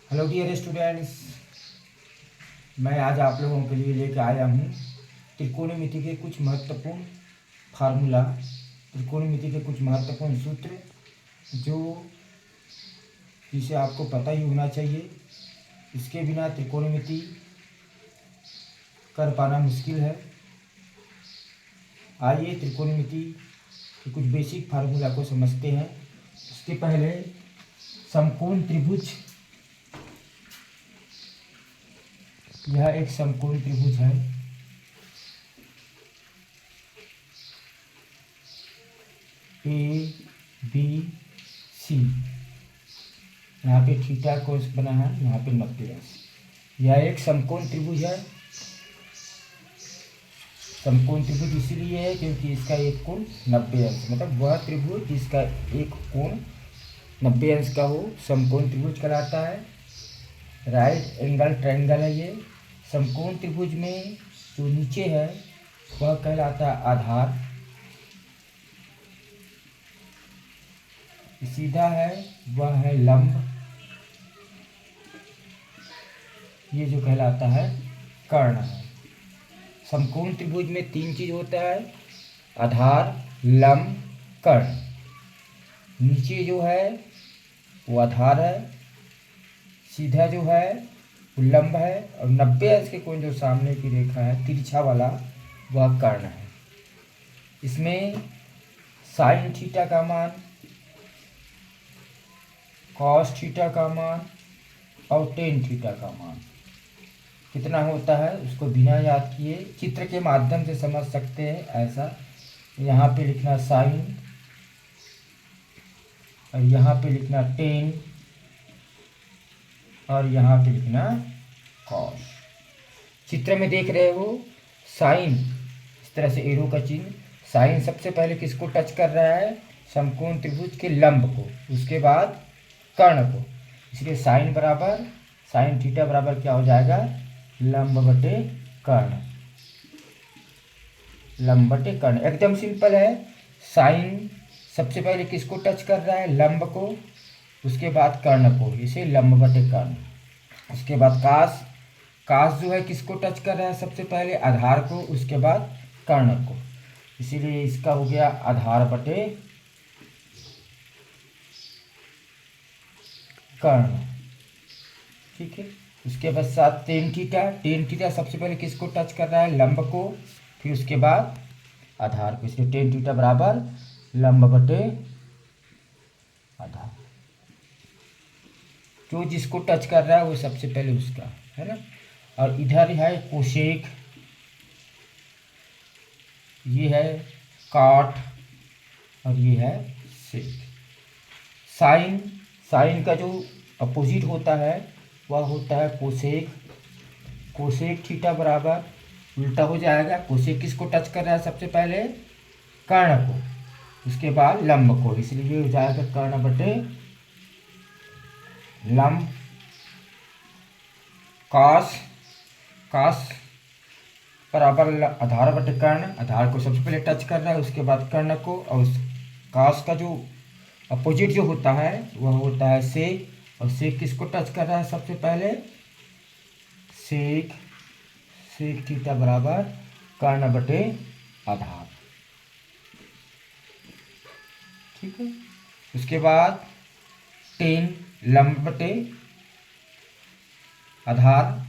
Hello dear students, मैं आज आप लोगों के लिए लेकर आया हूँ त्रिकोणमिति के कुछ महत्वपूर्ण फार्मूला, त्रिकोणमिति के कुछ महत्वपूर्ण सूत्र जो इसे आपको पता ही होना चाहिए। इसके बिना त्रिकोणमिति कर पाना मुश्किल है। आइए त्रिकोणमिति के कुछ बेसिक फार्मूला को समझते हैं। उसके पहले समकोण त्रिभुज, यह एक समकोण त्रिभुज है। ए बी सी, यहाँ पे थीटा कोस बना है, यहाँ पे 90°। यह एक समकोण त्रिभुज है। समकोण त्रिभुज इसीलिए है क्योंकि इसका एक कोण 90°, मतलब वह त्रिभुज जिसका एक कोण 90° का हो समकोण त्रिभुज कहलाता है। राइट एंगल ट्रायंगल है ये। समकोण त्रिभुज में जो नीचे है वह कहलाता है आधार, सीधा है वह है लंब, ये जो कहलाता है कर्ण है। समकोण त्रिभुज में तीन चीज होता है, आधार, लंब, कर्ण। नीचे जो है वो आधार है, सीधा जो है वो लंब है, और 90° के कोण जो सामने की रेखा है तिरछा वाला वह कर्ण है। इसमें साइन थीटा का मान, कॉस थीटा का मान और टेन थीटा का मान कितना होता है उसको बिना याद किए चित्र के माध्यम से समझ सकते हैं। ऐसा यहाँ पे लिखना साइन और यहाँ पे लिखना टेन और यहाँ पे लिखना कॉस। चित्र में देख रहे हो साइन, इस तरह से एरो का चिन्ह। साइन सबसे पहले किसको टच कर रहा है? समकोण त्रिभुज के लंब को, उसके बाद कर्ण को। इसलिए साइन बराबर साइन थीटा बराबर क्या हो जाएगा? लंब बटे कर्ण। लंब बटे कर्ण एकदम सिंपल है। साइन सबसे पहले किसको टच कर रहा है? लंब को, उसके बाद कर्ण को, इसे लंब बटे कर्ण। उसके बाद कास, कास जो है किसको टच कर रहा है? सबसे पहले आधार को, उसके बाद कर्ण को, इसीलिए इसका हो गया आधार बटे कर्ण। ठीक है। उसके बाद साथ टेन थीटा, टेन थीटा सबसे पहले किसको टच कर रहा है? लंब को, फिर उसके बाद आधार को, इसलिए टेन थीटा बराबर लंब बटे आधार। जो जिसको टच कर रहा है वो सबसे पहले उसका है ना। और इधर है कोसेक, ये है काट और ये है सेक। साइन, साइन का जो अपोजिट होता है वह होता है कोसेक। कोसेक थीटा बराबर उल्टा हो जाएगा। कोसेक किसको टच कर रहा है? सबसे पहले कर्ण को, उसके बाद लंब को, इसलिए हो जाएगा कर्ण बटे लंब। कास, कास बराबर आधार बटे कर्ण। आधार को सबसे पहले टच कर रहा है, उसके बाद कर्ण को, और उस कास का जो अपोजिट जो होता है वह होता है सेक। और सेक किसको टच कर रहा है? सबसे पहले सेक, सेक थीटा बराबर कर्ण बटे आधार। ठीक है। उसके बाद टेन लंब बटे आधार।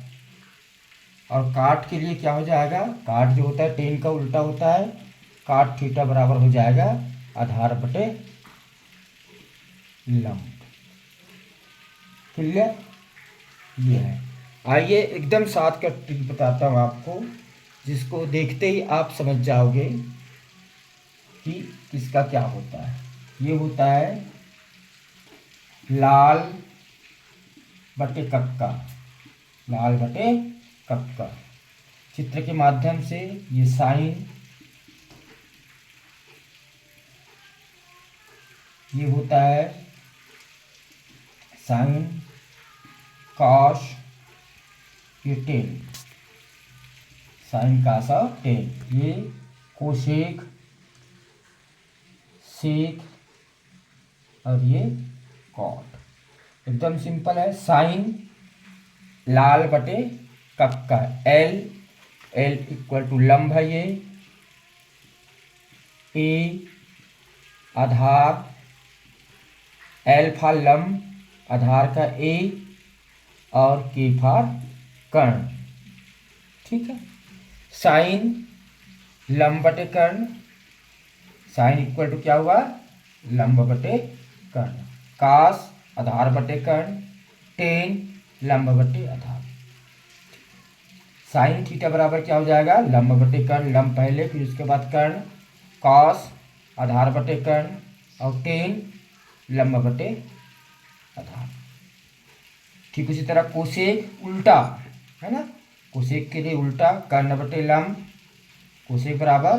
और काट के लिए क्या हो जाएगा? काट जो होता है टेन का उल्टा होता है, काट थीटा बराबर हो जाएगा आधार बटे लंब। क्लियर? ये है। आइए एकदम साथ का ट्रिक बताता हूँ आपको, जिसको देखते ही आप समझ जाओगे कि किसका क्या होता है। ये होता है लाल बटे कक्का, लाल बटे कक्का। चित्र के माध्यम से ये साइन, ये होता है साइन, कॉस, ये टेन, साइन कास और टेन। ये कोसेक, सेक और ये कॉट। एकदम सिंपल है। साइन लाल बटे कप का, एल एल इक्वल टू लंब है ये, ए आधार, एल फॉर लंब आधार का ए, और के फॉर कर्ण। ठीक है। साइन लंब बटे कर्ण, साइन इक्वल टू क्या हुआ, लंब बटे कर्ण। कास आधार बटे कर्ण, टेन लंब बटे आधार। साइन थीटा बराबर क्या हो जाएगा, लंब बटे कर्ण, लंब पहले फिर उसके बाद कर्ण, कॉस आधार बटे कर्ण, और टेन लंब बटे आधार। ठीक उसी तरह कोसेक उल्टा है ना, कोसेक के लिए उल्टा, कर्ण बटे लंब, कोसेक बराबर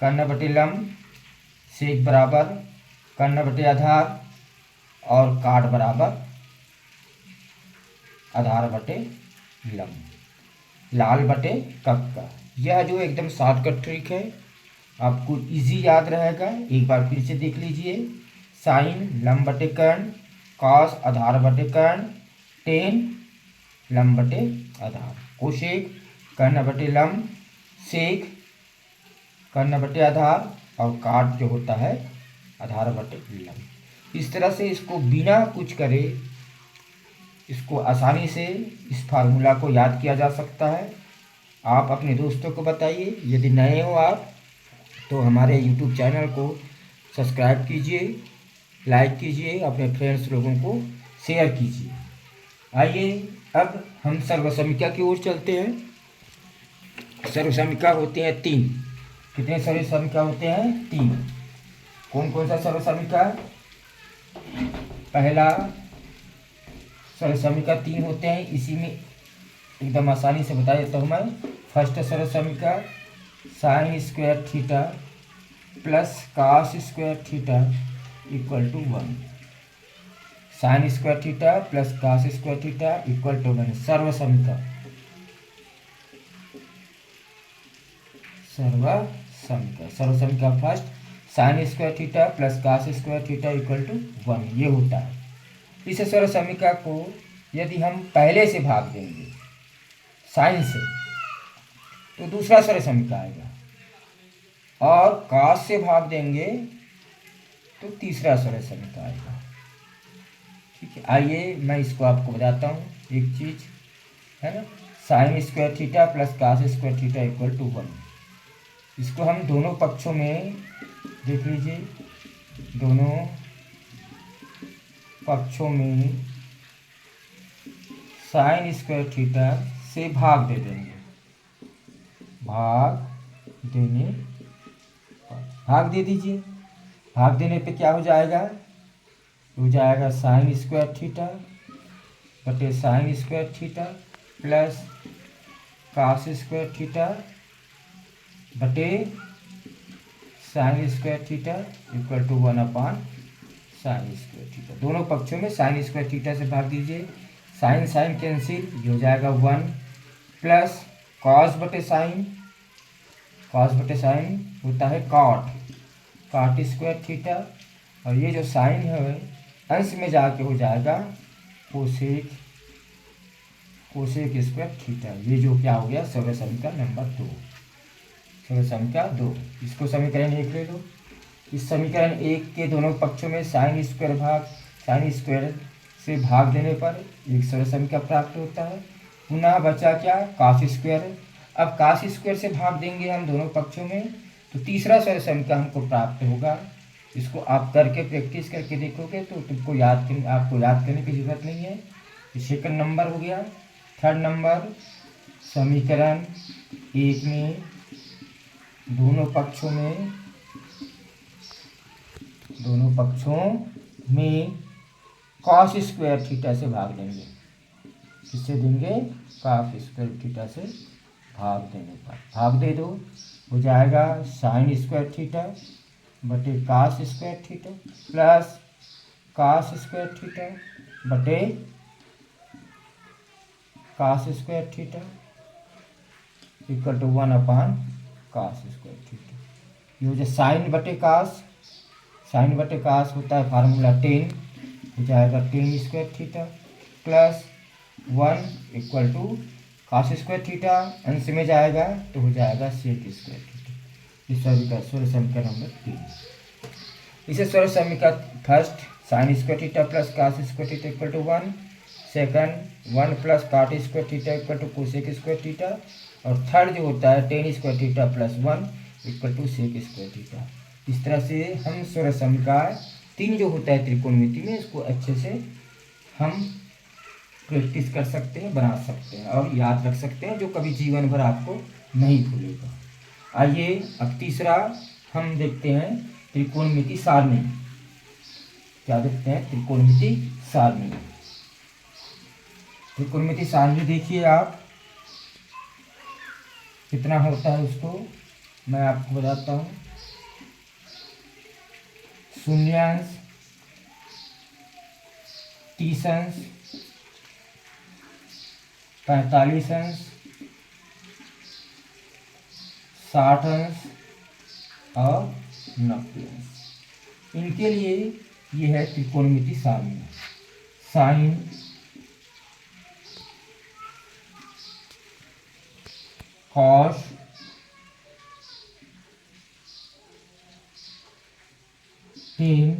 कर्ण बटे लंब, सेक बराबर कर्ण बटे आधार, और काट बराबर आधार बटे लंब। लाल बटे कप का, यह जो एकदम शॉर्टकट ट्रिक है, आपको इजी याद रहेगा। एक बार फिर से देख लीजिए। साइन लंब बटे कर्ण, कॉस आधार बटे कर्ण, टेन लंब बटे आधार, कोशेक कर्ण बटे लंब, सेक कर्ण बटे आधार, और काट जो होता है आधार बटे लंब। इस तरह से इसको बिना कुछ करे इसको आसानी से इस फार्मूला को याद किया जा सकता है। आप अपने दोस्तों को बताइए, यदि नए हो आप तो हमारे YouTube चैनल को सब्सक्राइब कीजिए, लाइक कीजिए, अपने फ्रेंड्स लोगों को शेयर कीजिए। आइए अब हम सर्वसमिका की ओर चलते हैं। सर्वसमिका होते हैं तीन। कितने सर्वसमिका होते हैं, तीन। कौन कौन सा सर्वसमिका, पहला सर्वसमिका तीन होते हैं, इसी में एकदम आसानी से बता देता हूँ मैं। फर्स्ट सर्वसमिका sine square theta plus cos square theta equal to 1, sine square theta plus cos square theta equal to 1 सर्वसमिका। सर्वसमिका first sine square theta plus cos square theta equal to 1, ये होता है। इस सर्वसमिका को यदि हम पहले से भाग देंगे साइन से तो दूसरा सर्वसमिका आएगा, और कास से भाग देंगे तो तीसरा सर्वसमिका आएगा। ठीक है, आइए मैं इसको आपको बताता हूँ एक चीज है ना। Sine square theta plus cos square theta equal to 1, इसको हम दोनों पक्षों में देख लीजिए, दोनों पक्षों में साइन स्क्वायर थीटा से भाग दे देंगे, भाग दे दीजिए। भाग देने पे क्या हो जाएगा, हो जाएगा साइन स्क्वायर थीटा बटे sine square theta plus cos square theta बटे sine square theta equal to 1/साइन स्क्वायर थीटा। दोनों पक्षों में साइन स्क्वायर थीटा से भाग दीजिए, साइन साइन कैंसिल, ये हो जाएगा 1 प्लस कॉस बटे साइन, कॉस बटे साइन होता है काट स्क्वायर थीटा, और ये जो साइन है अंश में जाके हो जाएगा कोसेक स्क्वायर थीटा। ये जो क्या हो गया, सर्वसमिका नंबर 2, सर्वसमिका 2। इसको समीकरण 1 ले लो। इस समीकरण 1 के दोनों पक्षों में साइन स्क्वायर से भाग देने पर एक सर्वसमिका प्राप्त होता है। पुनः बचा क्या, कास स्क्वायर। अब कास स्क्वायर से भाग देंगे हम दोनों पक्षों में तो तीसरा सर्वसमिका हमको प्राप्त होगा। इसको आप करके प्रैक्टिस करके देखोगे तो आपको याद करने की जरूरत नहीं है। सेकंड नंबर हो गया। थर्ड नंबर, समीकरण 1 में दोनों पक्षों में कॉस स्क्वायर थीटा से भाग देंगे। किससे देंगे, कॉस स्क्वायर थीटा से भाग देने पर भाग दे दो, हो जाएगा साइन स्क्वायर थीटा बटे cos square theta plus cos square theta बटे cos square theta equal to 1/कॉस स्क्वायर थीटा। ये हो जाए साइन बटे कॉस होता है फार्मूला 10 हो जाएगा tan square theta plus 1 equal to cos square theta, अंश में जाएगा तो हो जाएगा सेक स्क्वायर थीटा। इस सरल समीकरण नंबर 3। इसे सरल समीकरण first sine square theta plus cos square theta equal to 1, second 1 plus cot square theta equal to cosec square theta, और थर्ड जो होता है tan square theta plus 1 equal to sec square theta. इस तरह से हम सरल समीकरण 3 जो होता है त्रिकोणमिति में, इसको अच्छे से हम प्रैक्टिस कर सकते हैं, बना सकते हैं और याद रख सकते हैं, जो कभी जीवन भर आपको नहीं भूलेगा। आइए अब तीसरा हम देखते हैं त्रिकोणमिति सारणी। क्या देखते हैं? त्रिकोणमिति सारणी। त्रिकोणमिति सारणी देखिए आप कितना होता है, उसको मैं आपको बताता हूँ। शून्यांश, 30 अंश, 45 अंश, 60 अंश और 90 अंश। इनके लिए ये है त्रिकोणमिति सारणी। Sine, cos, tan,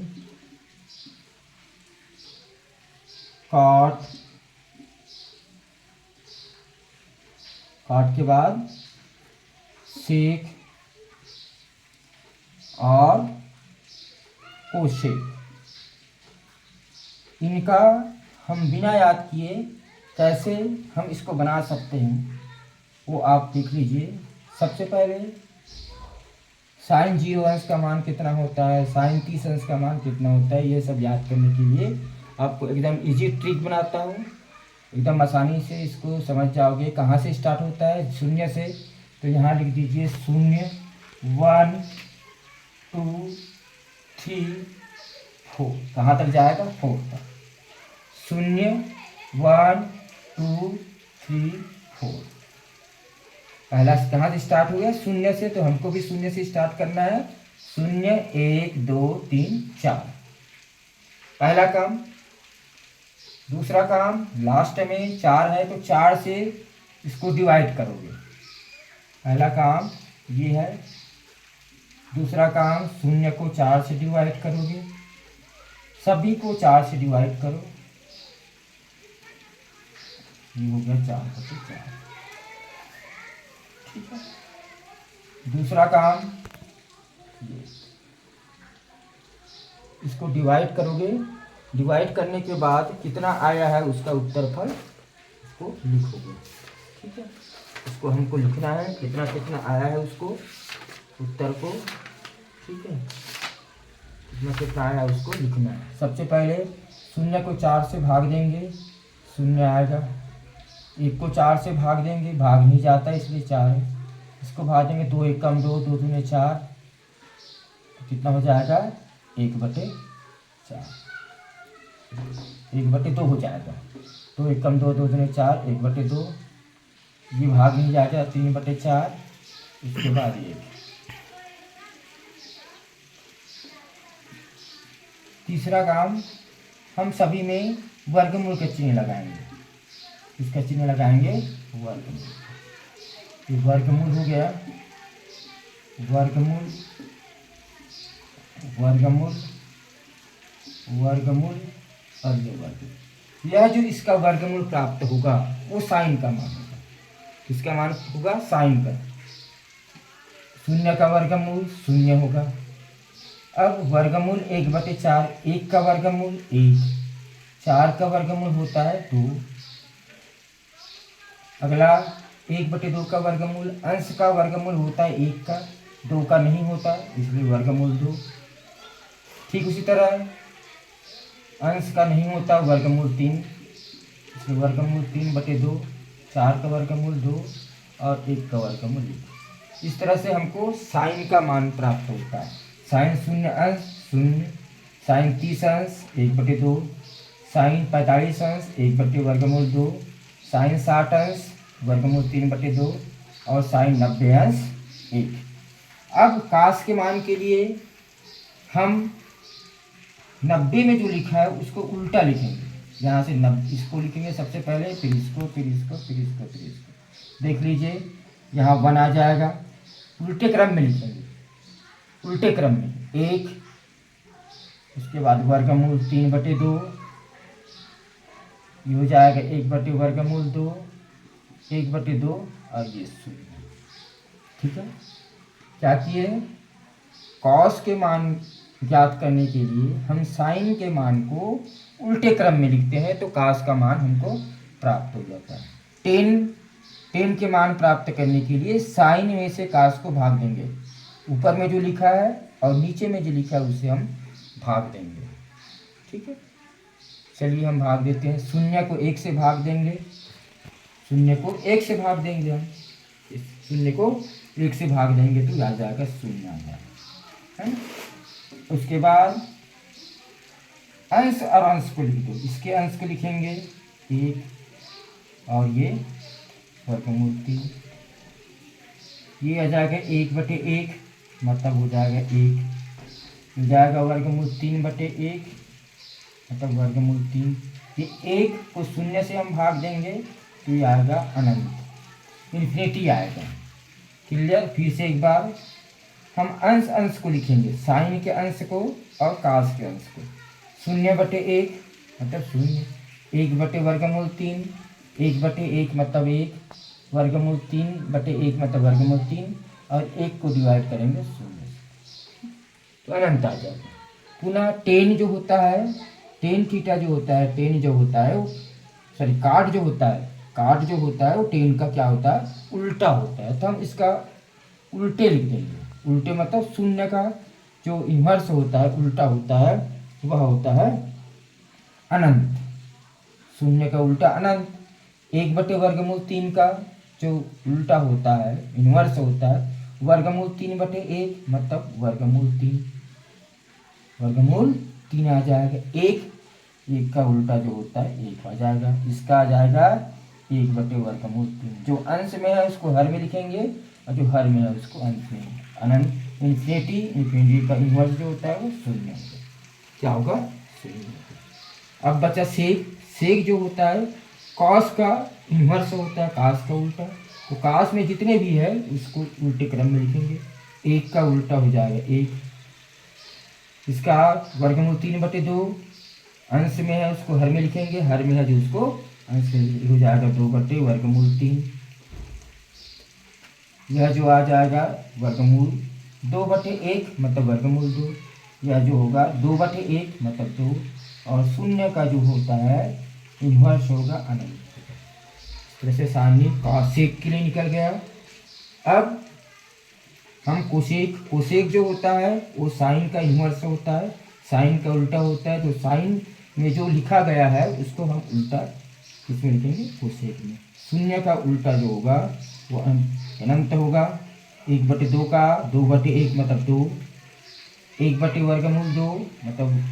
cot, cot के बाद सेक और कोसेक। इनका हम बिना याद किए कैसे हम इसको बना सकते हैं वो आप देख लीजिए। सबसे पहले साइन 0 अंश का मान कितना होता है, साइन 30 अंश का मान कितना होता है, ये सब याद करने के लिए आपको एकदम इजी ट्रिक बनाता हूँ। एकदम आसानी से इसको समझ जाओगे। कहाँ से स्टार्ट होता है? शून्य से। तो यहाँ लिख दीजिए 0, 1, 2, 3, 4। कहाँ तक जाएगा? 4 तक। 0, 1, 2, 3, 4। पहला कहाँ से स्टार्ट हो गया? शून्य से। तो हमको भी शून्य से स्टार्ट करना है। 0, 1, 2, 3, 4 पहला काम। दूसरा काम, लास्ट में 4 है तो 4 से इसको डिवाइड करोगे। पहला काम ये है। दूसरा काम, 0 को 4 से डिवाइड करोगे। सभी को 4 से डिवाइड करो। ये हो गया 4/4। ठीक है। दूसरा काम, इसको डिवाइड करोगे। डिवाइड करने के बाद कितना आया है उसका उत्तरफल इसको लिखोगे। ठीक है। इसको हमको लिखना है कितना कितना आया है उसको उत्तर को। ठीक है। कितना कितना आया है उसको लिखना है। सबसे पहले 0 को 4 से भाग देंगे, 0 आएगा। 1 को 4 से भाग देंगे, भाग नहीं जाता इसलिए 4 है। इसको भाग देंगे 2 1 कम 2, 2 दूने 4। तो कितना हो जाएगा? 1/4। 1/2 हो जाएगा। 2 1 कम 2, 2 दूने 4, 1/2। ये भाग नहीं जाएगा, 3/4। इसके बाद 1। तीसरा काम, हम सभी में वर्गमूल का चिन्ह लगाएंगे। इसका चिन्ह लगाएंगे वर्गमूल। ये वर्गमूल हो गया। वर्गमूल, वर्गमूल, वर्गमूल और ये वर्गमूल। यह जो इसका वर्गमूल प्राप्त होगा वो साइन का मान होगा। किसका मान होगा? साइन का। 0 का वर्गमूल 0 होगा। अब वर्गमूल 1/4। 1 का वर्गमूल 1, 4 का वर्गमूल होता है 2। अगला 1/2 का वर्गमूल, अंश का वर्गमूल होता है 1 का, 2 का नहीं होता इसलिए वर्गमूल 2। ठीक उसी तरह अंश का नहीं होता वर्गमूल 3, इसलिए वर्गमूल 3/2। 4 का वर्गमूल 2 और 1 का वर्गमूल 1। इस तरह से हमको साइन का मान प्राप्त होता है। साइन 0 अंश 0, साइन 30 अंश 1/2, साइन 45 अंश 1/2, साइन 60 अंश वर्गमूल 3/2 और साइन 90 अंश 1। अब काश के मान के लिए हम 90 में जो लिखा है उसको उल्टा लिखेंगे। यहाँ से 90 इसको लिखेंगे सबसे पहले, फिर इसको, फिर इसको, फिर इसको, फिर इसको। देख लीजिए यहाँ 1 आ जाएगा, उल्टे क्रम में लिखेंगे, उल्टे क्रम में 1, उसके बाद वर्गमूल 3/2, ये हो जाएगा 1/वर्गमूल 2, 1/2 और ये 0। ठीक है, क्या किए, कॉस के मान ज्ञात करने के लिए हम साइन के मान को उल्टे क्रम में लिखते हैं, तो कास का मान हमको प्राप्त हो जाता है। टेन के मान प्राप्त करने के लिए साइन में से कास को भाग देंगे, ऊपर में जो लिखा है और नीचे में जो लिखा है उसे हम भाग देंगे। ठीक है, चलिए हम भाग देते हैं। 0 को 1 से भाग देंगे, 0 को 1 से भाग देंगे हम, 0 को 1 से भाग देंगे तो आ जाएगा 0 आ जाएगा, है ना। उसके बाद अंश और अंश को लिख दो, इसके अंश को लिखेंगे 1 और ये वर्गमूल 3, ये आ जाएगा 1/1, मतलब हो जाएगा 1, हो जाएगा वर्गमूल 3/1, मतलब वर्गमूल 3। ये 1 को 0 से हम भाग देंगे तो ये आएगा अनंत, इन्फिनिटी आएगा। क्लियर, फिर से एक बार हम अंश को लिखेंगे, साइन के अंश को और कास के अंश को। 0/1 मतलब 0, 1/वर्गमूल 3, 1/1 मतलब 1, वर्गमूल 3/1 मतलब वर्गमूल 3, और 1 को डिवाइड करेंगे 0 से, तो अनंत आ जाएगा। पुनः टेन जो होता है, टेन थीटा जो होता है, टेन जो होता है वो, सॉरी काट जो होता है, काट जो होता है वो टेन का क्या होता है, उल्टा होता है, तो हम इसका उल्टे लिख देंगे। उल्टे मतलब 0 का जो इन्वर्स होता है, उल्टा होता है, वह होता है अनंत। 0 का उल्टा अनंत। 1/वर्गमूल 3 का जो उल्टा होता है, इन्वर्स होता है, वर्गमूल 3/1 मतलब वर्गमूल 3, वर्गमूल 3 आ जाएगा। 1 का उल्टा जो होता है 1 आ जाएगा, इसका आ जाएगा 1/वर्गमूल 3। जो अंश में है उसको हर में लिखेंगे और जो हर में है उसको अंश में। अनंत, इन्फिनिटी का इन्वर्स जो होता है वो 0 होगा, क्या होगा 0। अब बचा सेक। सेक जो होता है कॉस का इन्वर्स होता है, कास का उल्टा, तो कास में जितने भी है उसको उल्टे क्रम में लिखेंगे। 1 का उल्टा हो जाएगा 1, इसका वर्गमूल 3/2, अंश में है उसको हर में लिखेंगे, हर में है जो उसको अंश में हो जाएगा 2/वर्गमूल 3। यह जो आ जाएगा वर्गमूल 2/1 मतलब वर्गमूल 2, यह जो होगा 2/1 मतलब 2, और 0 का जो होता है इन्वर्स होगा अनंत। जैसे सारणी कॉसेक के लिए निकल गया। अब हम कोसेक जो होता है वो साइन का इन्वर्स होता है, साइन का उल्टा होता है, तो साइन में जो लिखा गया है उसको हम उल्टा किसमें लिखेंगे, कोसेक में। 0 का उल्टा जो होगा वो अनंत होगा। 1/2 का 2/1 मतलब 2, 1/वर्गमूल 2 मतलब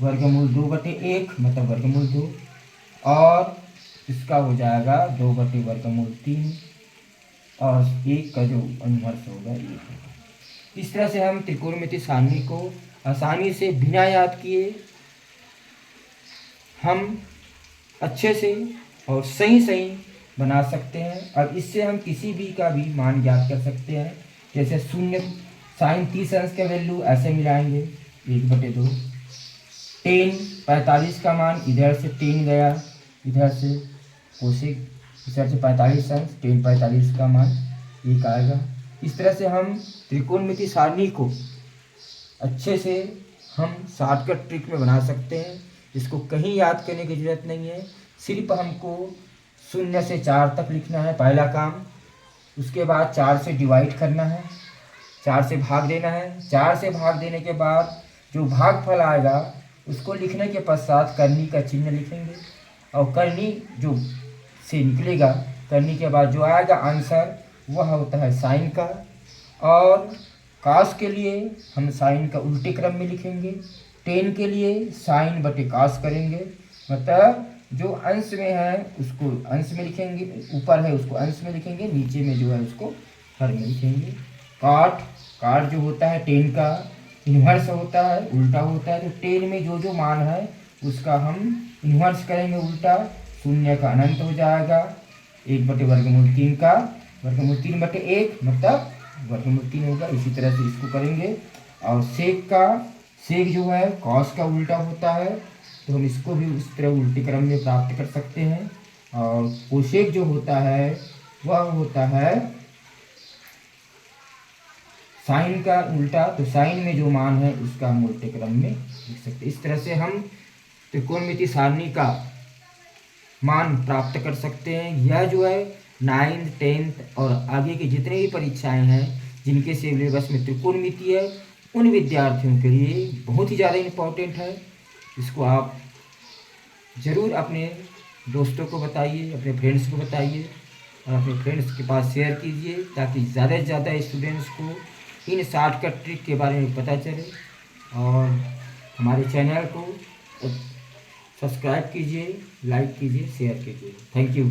वर्गमूल 2/1 मतलब वर्गमूल 2, और इसका हो जाएगा 2/वर्गमूल 3, और 1 का जो इन्वर्स होगा 1 होगा। इस तरह से हम त्रिकोणमिति सारणी को आसानी से बिना याद किए हम अच्छे से और सही बना सकते हैं, और इससे हम किसी भी का भी मान ज्ञात कर सकते हैं। जैसे 0 साइन 30 अंश का वैल्यू ऐसे मिलाएंगे 1/2, टेन 45 का मान इधर से 10 गया, इधर से कोसेक इधर से 45 अंश, टेन 45 का मान 1 आएगा। इस तरह से हम त्रिकोणमिति सारणी को अच्छे से हम शॉर्टकट ट्रिक में बना सकते हैं। इसको कहीं याद करने की ज़रूरत नहीं है, सिर्फ हमको 0 से 4 तक लिखना है पहला काम, उसके बाद 4 से डिवाइड करना है, 4 से भाग देना है, 4 से भाग देने के बाद जो भागफल आएगा उसको लिखने के पश्चात करनी का चिन्ह लिखेंगे, और करनी जो से निकलेगा, करनी के बाद जो आएगा आंसर वह होता है साइन का, और कास के लिए हम साइन का उल्टे क्रम में लिखेंगे, टेन के लिए साइन बटे कास करेंगे, मतलब जो अंश में है उसको अंश में लिखेंगे, ऊपर है उसको अंश में लिखेंगे, नीचे में जो है उसको हर में लिखेंगे। काट जो होता है टेन का इन्वर्स होता है, उल्टा होता है। तो टेन में जो जो मान है उसका हम इन्वर्स करेंगे उल्टा, शून्य का अनंत हो जाएगा, 1/वर्गमूल 3 का वर्गमूल 3/1 मतलब वर्गमूल 3 होगा। इसी तरह से इसको करेंगे। और सेक जो है कॉस का उल्टा होता है, तो हम इसको भी उस तरह उल्टे क्रम में प्राप्त कर सकते हैं। और कोसेक जो होता है वह होता है साइन का उल्टा, तो साइन में जो मान है उसका हम उल्टे क्रम में लिख सकते हैं। इस तरह से हम त्रिकोणमिति सारणी का मान प्राप्त कर सकते हैं। यह जो है 9th 10th और आगे की जितने भी परीक्षाएं हैं जिनके सिलेबस में त्रिकोणमिति है, उन विद्यार्थियों के लिए बहुत ही ज़्यादा इम्पोर्टेंट है। इसको आप ज़रूर अपने दोस्तों को बताइए, अपने फ्रेंड्स को बताइए और अपने फ्रेंड्स के पास शेयर कीजिए, ताकि ज़्यादा से ज़्यादा स्टूडेंट्स को इन शॉर्टकट ट्रिक के बारे में पता चले। और हमारे चैनल को सब्सक्राइब कीजिए, लाइक कीजिए, शेयर कीजिए। Thank you.